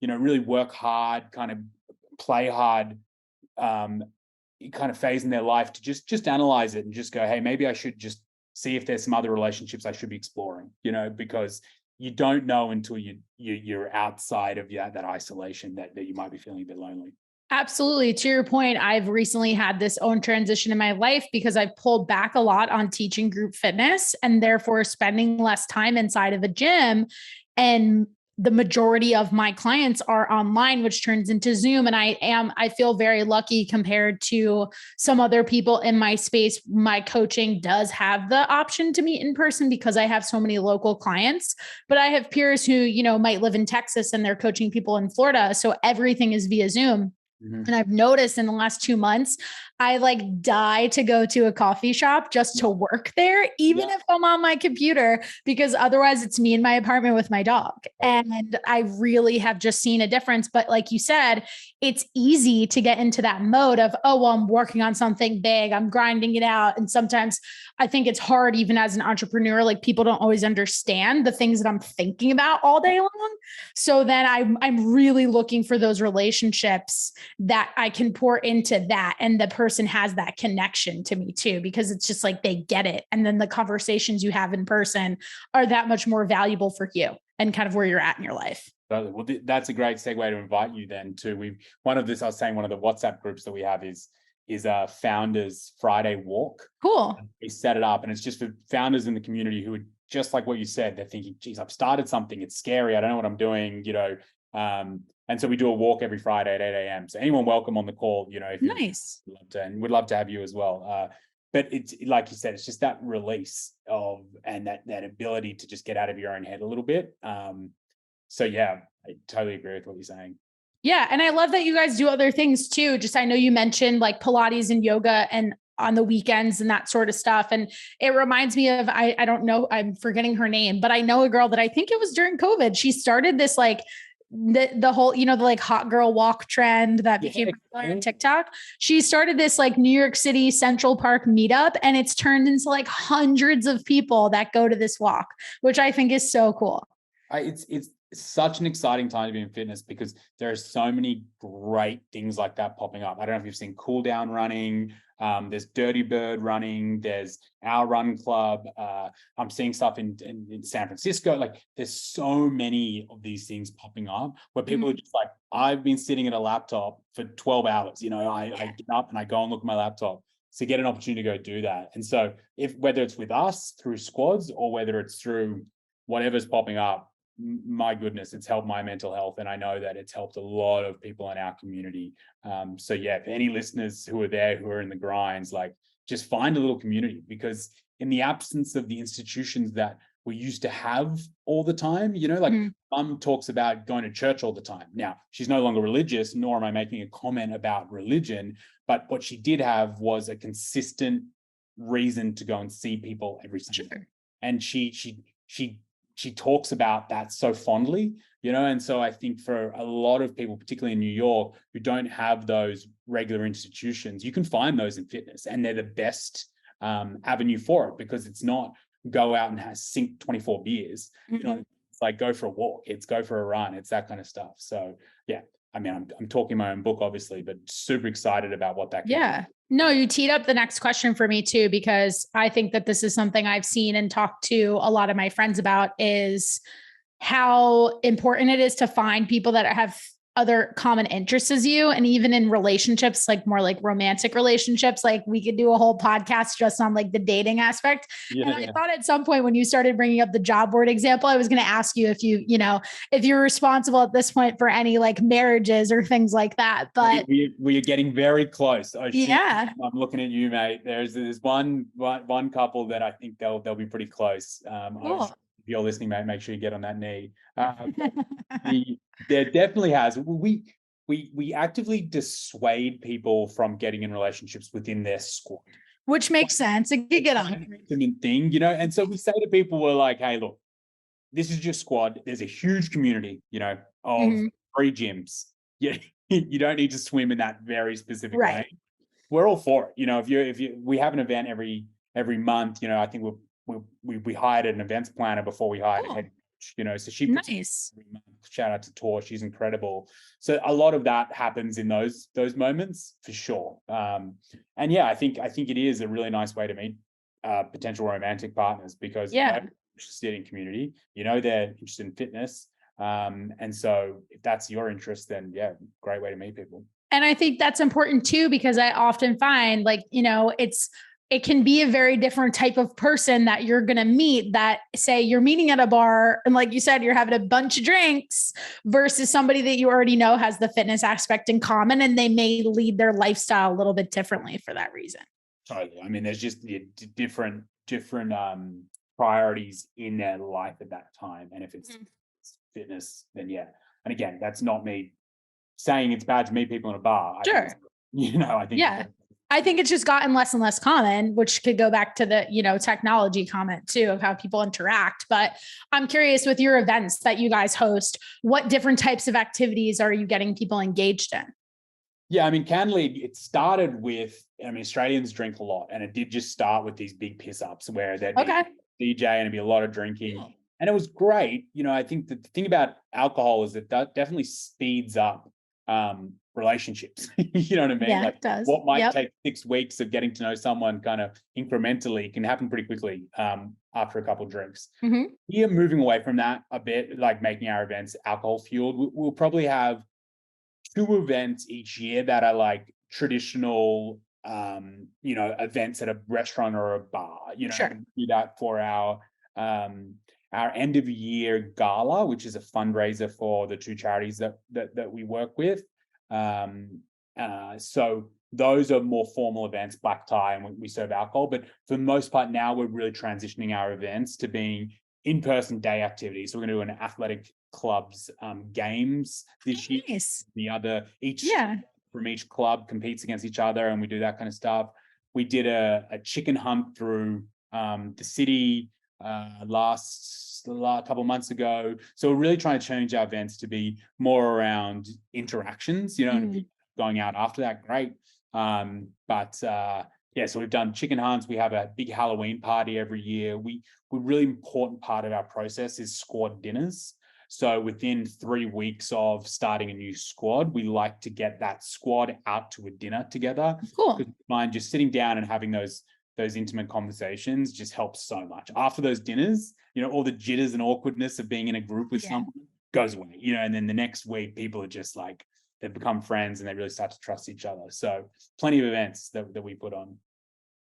really work hard, kind of play hard kind of phase in their life to just analyze it and just go, hey, maybe I should just see if there's some other relationships I should be exploring, because you don't know until you're outside of that isolation that you might be feeling a bit lonely. Absolutely. To your point, I've recently had this own transition in my life because I've pulled back a lot on teaching group fitness and therefore spending less time inside of a gym. And the majority of my clients are online, which turns into Zoom. And I feel very lucky compared to some other people in my space. My coaching does have the option to meet in person because I have so many local clients, but I have peers who, might live in Texas and they're coaching people in Florida. So everything is via Zoom. And I've noticed in the last 2 months, I like die to go to a coffee shop just to work there, even if I'm on my computer, because otherwise it's me in my apartment with my dog. And I really have just seen a difference. But like you said, it's easy to get into that mode of, oh, well, I'm working on something big, I'm grinding it out. And sometimes I think it's hard, even as an entrepreneur, like people don't always understand the things that I'm thinking about all day long. So then I'm really looking for those relationships that I can pour into that. And the person has that connection to me too, because it's just like, they get it. And then the conversations you have in person are that much more valuable for you and kind of where you're at in your life. Well, that's a great segue to invite you then to, one of the WhatsApp groups that we have is a Founders Friday Walk. Cool. We set it up and it's just for founders in the community who are just like what you said. They're thinking, geez, I've started something. It's scary. I don't know what I'm doing, and so we do a walk every Friday at 8 a.m. So anyone welcome on the call, if you love to, and we'd love to have you as well. But it's like you said, it's just that release of, and that ability to just get out of your own head a little bit. So yeah, I totally agree with what you're saying. Yeah. And I love that you guys do other things too. Just, I know you mentioned like Pilates and yoga and on the weekends and that sort of stuff. And it reminds me of, I don't know, I'm forgetting her name, but I know a girl that I think it was during COVID. She started this like the whole, the like hot girl walk trend that became popular on TikTok. She started this like New York City Central Park meetup, and it's turned into like hundreds of people that go to this walk, which I think is so cool. It's such an exciting time to be in fitness because there are so many great things like that popping up. I don't know if you've seen Cool Down running. There's Dirty Bird running. There's Our Run Club. I'm seeing stuff in San Francisco. Like there's so many of these things popping up where people are just like, I've been sitting at a laptop for 12 hours. I get up and I go and look at my laptop. So get an opportunity to go do that. And so whether it's with us through squads or whether it's through whatever's popping up, my goodness, it's helped my mental health. And I know that it's helped a lot of people in our community. So yeah, if any listeners who are there, who are in the grinds, like just find a little community, because in the absence of the institutions that we used to have all the time, like Mum talks about going to church all the time. Now, she's no longer religious, nor am I making a comment about religion, but what she did have was a consistent reason to go and see people every Sunday. And she talks about that so fondly, and so I think for a lot of people, particularly in New York, who don't have those regular institutions, you can find those in fitness, and they're the best avenue for it, because it's not go out and sink 24 beers. It's like go for a walk, it's go for a run, it's that kind of stuff. So yeah, I mean, I'm talking my own book, obviously, but super excited about what that can be. No, you teed up the next question for me too, because I think that this is something I've seen and talked to a lot of my friends about, is how important it is to find people that have other common interests as you. And even in relationships, like more like romantic relationships, like we could do a whole podcast just on like the dating aspect. And I thought at some point when you started bringing up the job board example, I was going to ask you if if you're responsible at this point for any like marriages or things like that. But we are getting very close. Yeah. I'm looking at you, mate. There's one couple that I think they'll be pretty close. Cool. If you're listening, mate, make sure you get on that knee. There definitely has. We actively dissuade people from getting in relationships within their squad, which makes sense. It could get on thing, and so we say to people, we're like, hey, look, this is your squad. There's a huge community, of 3 gyms. You don't need to swim in that very specific lane. We're all for it. We have an event every month. I think we hired an events planner before we hired a head coach, so she nice. Every month. Shout out to Tor, she's incredible. So a lot of that happens in those moments for sure. And yeah, I think it is a really nice way to meet potential romantic partners, because they're interested in community, they're interested in fitness. And so if that's your interest, then yeah, great way to meet people. And I think that's important too, because I often find like, it can be a very different type of person that you're going to meet, that say you're meeting at a bar and like you said, you're having a bunch of drinks, versus somebody that you already know has the fitness aspect in common, and they may lead their lifestyle a little bit differently for that reason. Totally. I mean, there's just different priorities in their life at that time. And if it's fitness, then yeah. And again, that's not me saying it's bad to meet people in a bar. I think it's just gotten less and less common, which could go back to the, technology comment too, of how people interact. But I'm curious, with your events that you guys host, what different types of activities are you getting people engaged in? Yeah, I mean, candidly, it started with, Australians drink a lot, and it did just start with these big piss ups where there'd be DJ and it'd be a lot of drinking. Yeah. And it was great. I think the thing about alcohol is that definitely speeds up relationships. You know what I mean? Yeah, it does. What might take 6 weeks of getting to know someone kind of incrementally can happen pretty quickly after a couple of drinks. We are moving away from that a bit, like making our events alcohol fueled. We'll probably have 2 events each year that are like traditional, events at a restaurant or a bar. Sure. Do that for our end of year gala, which is a fundraiser for the 2 charities that we work with. So those are more formal events, black tie, and we serve alcohol. But for the most part now, we're really transitioning our events to being in-person day activities. So we're going to do an athletic clubs games this year. From each club competes against each other, and we do that kind of stuff. We did a chicken hunt through the city last a couple of months ago. So we're really trying to change our events to be more around interactions, and going out after that, great. So we've done chicken hunts. We have a big Halloween party every year. A really important part of our process is squad dinners. So within 3 weeks of starting a new squad, we like to get that squad out to a dinner together. Cool. Because mind just sitting down and having those intimate conversations just helps so much. After those dinners, all the jitters and awkwardness of being in a group with someone goes away, and then the next week people are just like, they've become friends and they really start to trust each other. So plenty of events that we put on.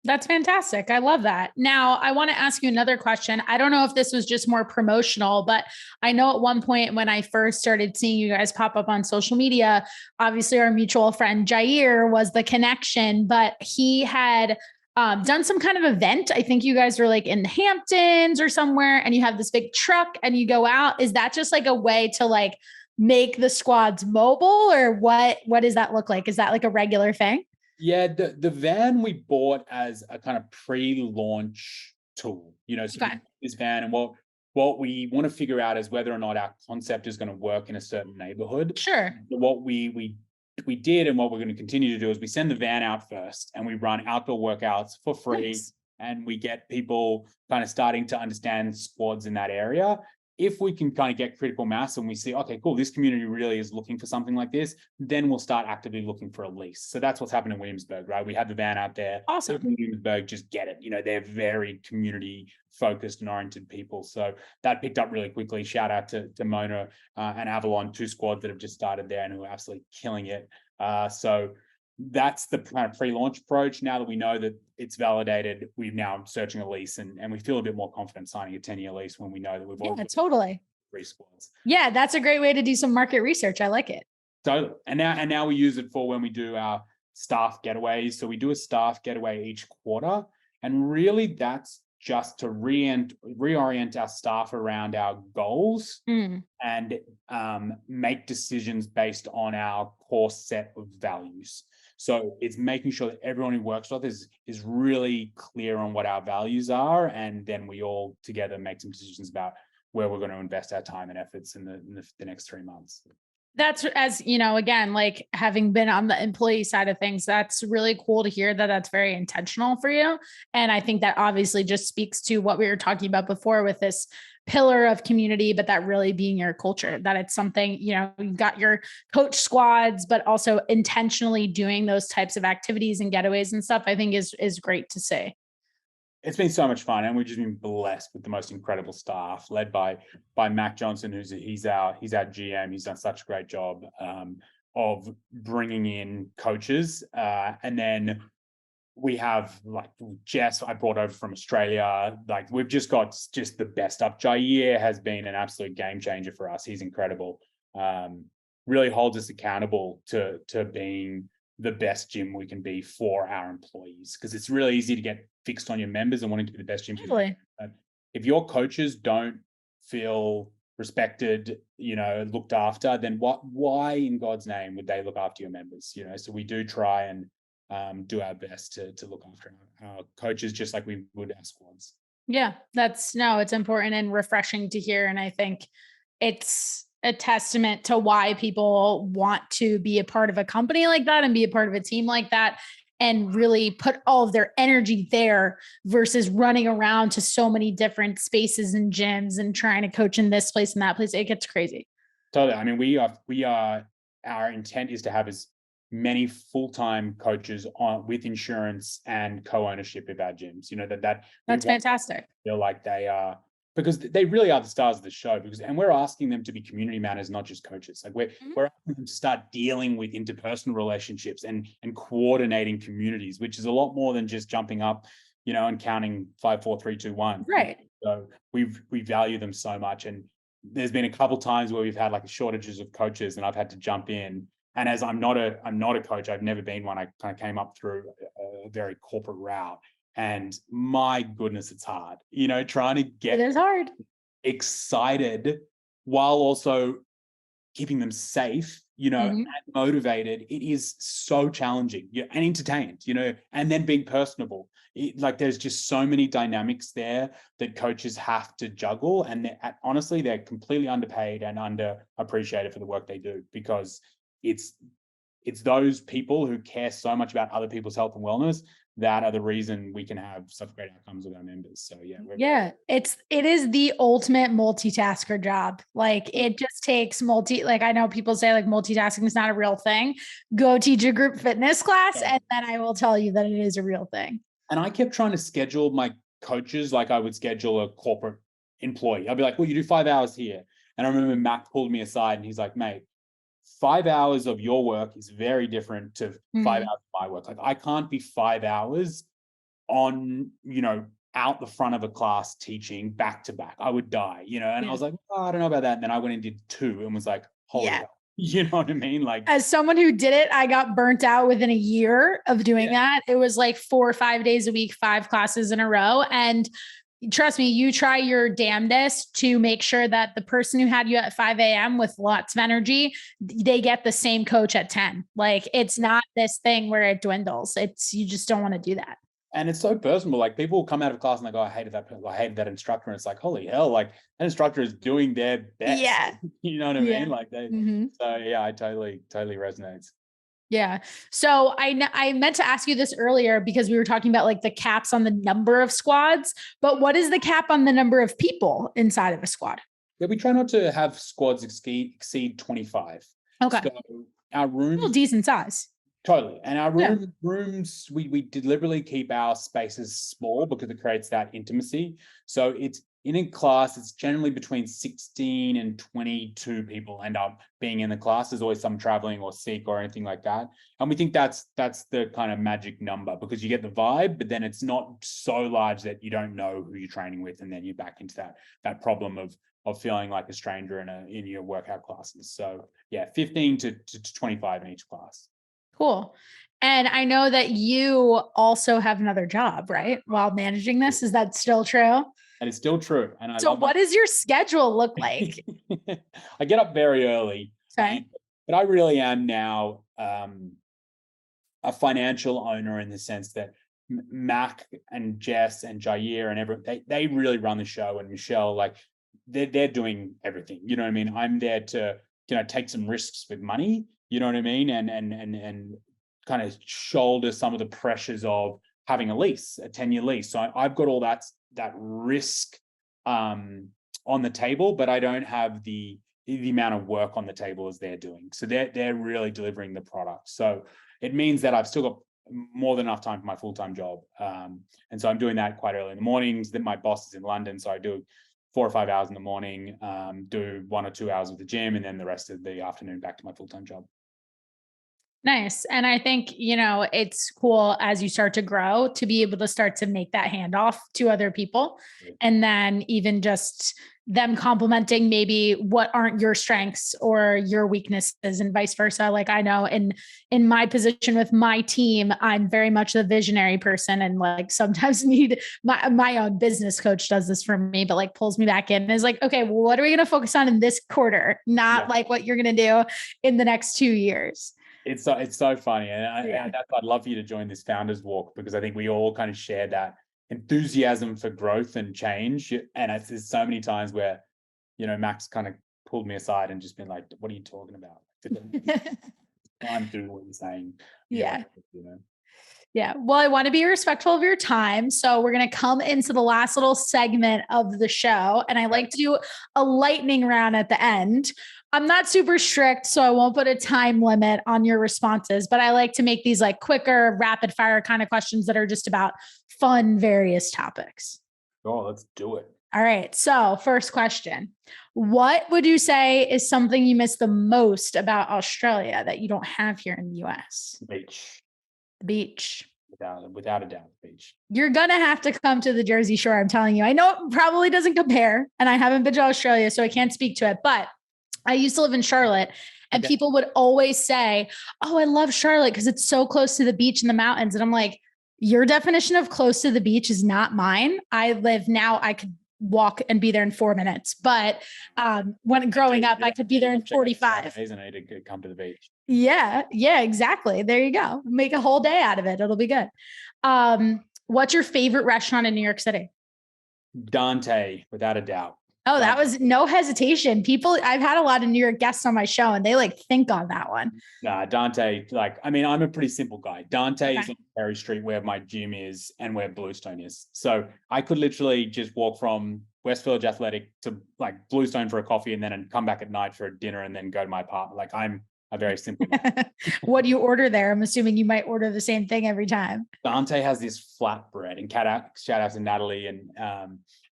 That's fantastic. I love that. Now, I want to ask you another question. I don't know if this was just more promotional, but I know at one point when I first started seeing you guys pop up on social media, obviously our mutual friend Jair was the connection, but he had done some kind of event. I think you guys were like in the Hamptons or somewhere, and you have this big truck and you go out. Is that just like a way to like make the squads mobile, or what does that look like? Is that like a regular thing? Yeah, the van we bought as a kind of pre-launch tool, so this van, and what we want to figure out is whether or not our concept is going to work in a certain neighborhood. Sure. So what we did, and what we're going to continue to do, is we send the van out first and we run outdoor workouts for free. Nice. And we get people kind of starting to understand squads in that area. If we can kind of get critical mass and we see, okay, cool, this community really is looking for something like this, then we'll start actively looking for a lease. So that's what's happened in Williamsburg, right? We have the van out there. Awesome. Williamsburg, just get it. They're very community focused and oriented people. So that picked up really quickly. Shout out to Mona and Avalon, 2 squads that have just started there and who are absolutely killing it. So that's the kind of pre-launch approach. Now that we know that it's validated, we're now searching a lease, and we feel a bit more confident signing a 10-year lease when we know that we've already totally 3 squads. Yeah, that's a great way to do some market research. I like it. So and now we use it for when we do our staff getaways. So we do a staff getaway each quarter, and really that's just to reorient our staff around our goals and make decisions based on our core set of values. So it's making sure that everyone who works with us is really clear on what our values are, and then we all together make some decisions about where we're going to invest our time and efforts in the next 3 months. That's, as again, like having been on the employee side of things, that's really cool to hear that that's very intentional for you. And I think that obviously just speaks to what we were talking about before with this pillar of community, but that really being your culture, that it's something, you've got your coach squads, but also intentionally doing those types of activities and getaways and stuff, I think is great to see. It's been so much fun, and we've just been blessed with the most incredible staff, led by Mac Johnson, he's our GM. He's done such a great job of bringing in coaches, and then we have like Jess, I brought over from Australia. Like we've just got the best up. Jair has been an absolute game changer for us. He's incredible. Really holds us accountable to being the best gym we can be for our employees, because it's really easy to get fixed on your members and wanting to be the best gym. Totally. But if your coaches don't feel respected, looked after, then why in God's name would they look after your members? So we do try and do our best to look after our coaches just like we would our squads. Yeah, it's important and refreshing to hear. And I think it's a testament to why people want to be a part of a company like that and be a part of a team like that, and really put all of their energy there versus running around to so many different spaces and gyms and trying to coach in this place and that place. It gets crazy. Totally. I mean, our intent is to have as many full-time coaches with insurance and co-ownership of our gyms. That's fantastic. Feel like they are, because they really are the stars of the show. And we're asking them to be community managers, not just coaches. Like we're asking them to start dealing with interpersonal relationships and coordinating communities, which is a lot more than just jumping up, and counting 5, 4, 3, 2, 1. Right. So we value them so much. And there's been a couple times where we've had like shortages of coaches, and I've had to jump in. And as I'm not a coach, I've never been one. I kind of came up through a very corporate route. And my goodness, it's hard, trying to get it is hard, excited while also keeping them safe, and motivated, it is so challenging, and entertained, and then being personable. There's just so many dynamics there that coaches have to juggle. And honestly, they're completely underpaid and underappreciated for the work they do, because it's those people who care so much about other people's health and wellness that are the reason we can have such great outcomes with our members. So it is the ultimate multitasker job. It just takes I know people say multitasking is not a real thing. Go teach a group fitness class, and then I will tell you that it is a real thing. And I kept trying to schedule my coaches like I would schedule a corporate employee. I'd be like, well, you do 5 hours here. And I remember Mac pulled me aside and he's like, mate, 5 hours of your work is very different to 5 hours of my work. I can't be 5 hours on, out the front of a class teaching back to back. I would die, and I was like, oh, I don't know about that. And then I went and did 2 and was like, holy hell. You know what I mean? As someone who did it, I got burnt out within a year of doing that. It was 4 or 5 days a week, 5 classes in a row. And trust me, you try your damnedest to make sure that the person who had you at 5 a.m. with lots of energy, they get the same coach at 10. It's not this thing where it dwindles. You just don't want to do that. And it's so personal. People will come out of class and they go, I hated that instructor. And it's like, holy hell, that instructor is doing their best. Yeah. You know what I mean? So I totally resonates. Yeah. So I meant to ask you this earlier because we were talking about the caps on the number of squads, but what is the cap on the number of people inside of a squad? Yeah, we try not to have squads exceed 25. Okay. So our rooms, a decent size. Totally. And our rooms, we deliberately keep our spaces small because it creates that intimacy. So it's in a class, it's generally between 16 and 22 people end up being in the class. There's always some traveling or sick or anything like that. And we think that's the kind of magic number, because you get the vibe, but then it's not so large that you don't know who you're training with. And then you're back into that problem of feeling like a stranger in your workout classes. So 15 to 25 in each class. Cool. And I know that you also have another job, right? While managing this. Is that still true? And it's still true. And so what does your schedule look like? I get up very early. Okay. But I really am now a financial owner, in the sense that Mac and Jess and Jair and everyone, they really run the show. And Michelle, they're doing everything. You know what I mean? I'm there to take some risks with money. You know what I mean? And kind of shoulder some of the pressures of having a 10-year lease. So I've got all that risk on the table, but I don't have the amount of work on the table as they're doing. So they're really delivering the product. So it means that I've still got more than enough time for my full-time job. And so I'm doing that quite early in the mornings. Then my boss is in London, so I do 4 or 5 hours in the morning, do 1 or 2 hours with the gym, and then the rest of the afternoon back to my full-time job. Nice. And I think, it's cool as you start to grow to be able to start to make that handoff to other people. And then even just them complementing maybe what aren't your strengths or your weaknesses, and vice versa. I know in my position with my team, I'm very much the visionary person, and sometimes need my own business coach does this for me, but pulls me back in and is like, okay, well, what are we going to focus on in this quarter? Not what you're going to do in the next 2 years. It's so funny. And I'd love for you to join this Founders Walk, because I think we all kind of share that enthusiasm for growth and change. And there's so many times where, Max kind of pulled me aside and just been like, what are you talking about? I'm doing what you're saying. Yeah. Well, I want to be respectful of your time. So we're going to come into the last little segment of the show. And I like to do a lightning round at the end. I'm not super strict, so I won't put a time limit on your responses, but I like to make these quicker, rapid fire kind of questions that are just about fun, various topics. Oh, let's do it. All right. So first question, what would you say is something you miss the most about Australia that you don't have here in the US? The beach. Without a doubt, the beach. You're going to have to come to the Jersey Shore. I'm telling you, I know it probably doesn't compare, and I haven't been to Australia, so I can't speak to it, but I used to live in Charlotte, and people would always say, oh, I love Charlotte because it's so close to the beach and the mountains. And I'm like, your definition of close to the beach is not mine. I could walk and be there in 4 minutes. But when growing up, I could be there in 45. And I need to come to the beach. Yeah, exactly. There you go. Make a whole day out of it. It'll be good. What's your favorite restaurant in New York City? Dante, without a doubt. Oh, that was no hesitation. I've had a lot of New York guests on my show and they like think on that one. Nah, Dante, I'm a pretty simple guy. Dante is on Perry Street where my gym is and where Bluestone is. So I could literally just walk from West Village Athletic to like Bluestone for a coffee and then come back at night for a dinner and then go to my apartment. Like I'm a very simple guy. What do you order there? I'm assuming you might order the same thing every time. Dante has this flatbread, and shout out to Natalie, and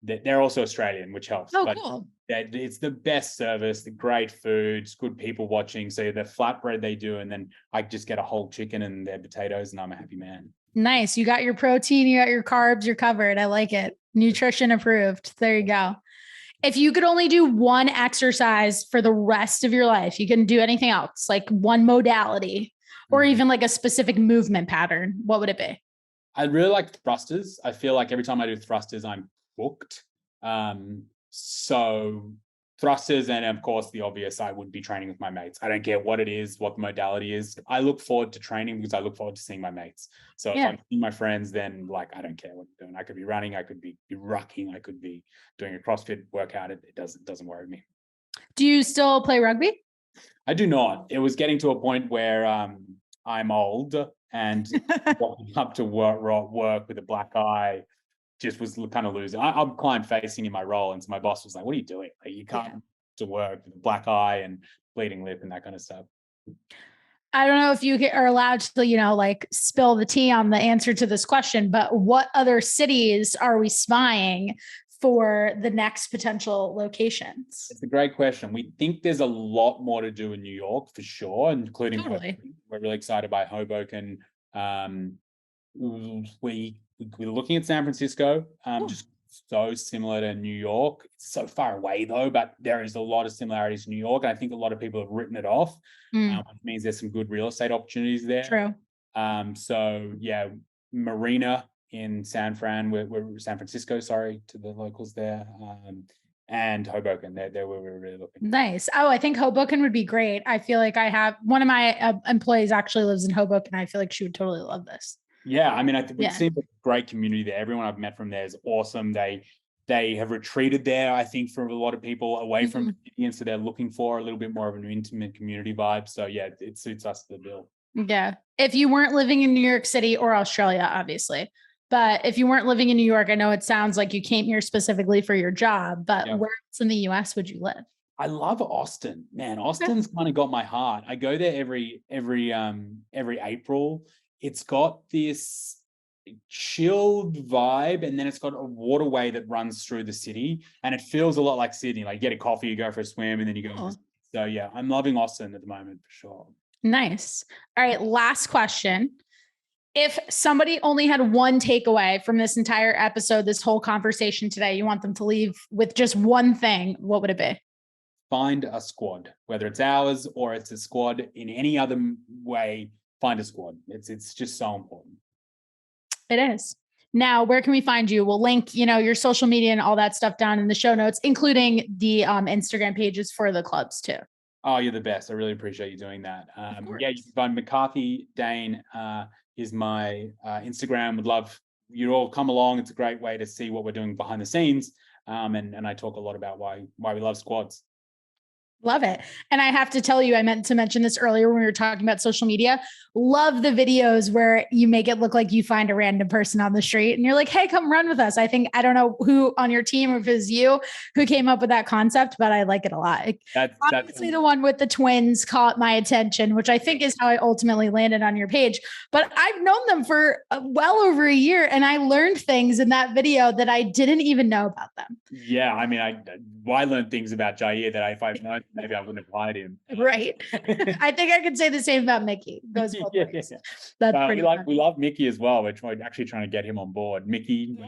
they're also Australian, which helps. Oh, cool. It's the best service, the great food, it's good people watching. So the flatbread they do, and then I just get a whole chicken and their potatoes, and I'm a happy man. Nice. You got your protein, you got your carbs, you're covered. I like it. Nutrition approved. There you go. If you could only do one exercise for the rest of your life, you couldn't do anything else, like one modality or even like a specific movement pattern, what would it be? I really like thrusters. I feel like every time I do thrusters, I'm booked. So thrusters, and of course the obvious, I would be training with my mates. I don't care what it is, what the modality is. I look forward to training because I look forward to seeing my mates. So if I'm seeing my friends, then like I don't care what I'm doing. I could be running, I could be rucking, I could be doing a CrossFit workout. It doesn't worry me. Do you still play rugby? I do not. It was getting to a point where I'm old and walking up to work with a black eye just was kind of losing. I'm client facing in my role. And so my boss was like, what are you doing? Like you can't to work with a black eye and bleeding lip and that kind of stuff. I don't know if you are allowed to, like spill the tea on the answer to this question, but what other cities are we spying for the next potential locations? It's a great question. We think there's a lot more to do in New York for sure, including Hoboken. We're really excited by Hoboken. We're looking at San Francisco, just so similar to New York. It's so far away though, but there is a lot of similarities to New York. And I think a lot of people have written it off, which means there's some good real estate opportunities there. True. So yeah, Marina in San Francisco, sorry, to the locals there. And Hoboken, they're where we're really looking. Nice. Oh, I think Hoboken would be great. I feel like I have one of my employees actually lives in Hoboken. I feel like she would totally love this. Yeah, I mean, we've seen a great community there. Everyone I've met from there is awesome. They have retreated there, I think, for a lot of people away from the city, and so they're looking for a little bit more of an intimate community vibe. So yeah, it suits us to the bill. Yeah. If you weren't living in New York City or Australia, obviously, but if you weren't living in New York, I know it sounds like you came here specifically for your job, but where else in the US would you live? I love Austin, man. Austin's kind of got my heart. I go there every April. It's got this chilled vibe, and then it's got a waterway that runs through the city, and it feels a lot like Sydney. Like you get a coffee, you go for a swim, and then you go. So yeah, I'm loving Austin at the moment for sure. Nice. All right, last question. If somebody only had one takeaway from this entire episode, this whole conversation today, you want them to leave with just one thing, what would it be? Find a squad, whether it's ours or it's a squad in any other way. Find a squad. It's just so important. It is. Now, where can we find you? We'll link, your social media and all that stuff down in the show notes, including the Instagram pages for the clubs too. Oh, you're the best. I really appreciate you doing that. Yeah, you can find McCarthy Dane is my Instagram. Would love you all come along. It's a great way to see what we're doing behind the scenes. And I talk a lot about why we love squads. Love it. And I have to tell you, I meant to mention this earlier when we were talking about social media. Love the videos where you make it look like you find a random person on the street and you're like, hey, come run with us. I don't know who on your team or if it's you who came up with that concept, but I like it a lot. Obviously, the one with the twins caught my attention, which I think is how I ultimately landed on your page. But I've known them for well over a year, and I learned things in that video that I didn't even know about them. Yeah, I mean, I learned things about Jair that if I've known, maybe I wouldn't have hired him. Right. I think I could say the same about Mickey. Goes both ways. That's pretty fun. We love Mickey as well. We're actually trying to get him on board. Mickey,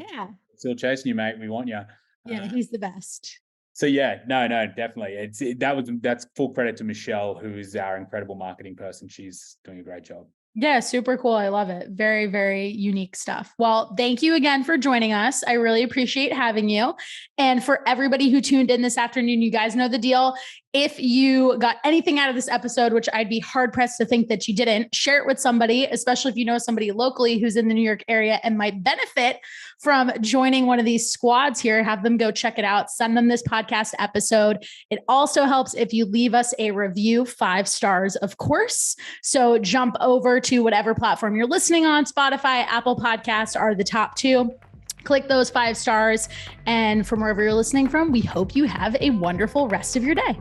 still chasing you, mate. We want you. Yeah, he's the best. So yeah, no, definitely. That's full credit to Michelle, who is our incredible marketing person. She's doing a great job. Yeah, super cool. I love it. Very, very unique stuff. Well, thank you again for joining us. I really appreciate having you. And for everybody who tuned in this afternoon, you guys know the deal. If you got anything out of this episode, which I'd be hard pressed to think that you didn't, share it with somebody, especially if you know somebody locally who's in the New York area and might benefit from joining one of these squads here. Have them go check it out. Send them this podcast episode. It also helps if you leave us a review, 5 stars, of course. So jump over to whatever platform you're listening on. Spotify, Apple Podcasts are the top 2. Click those 5 stars. And from wherever you're listening from, we hope you have a wonderful rest of your day.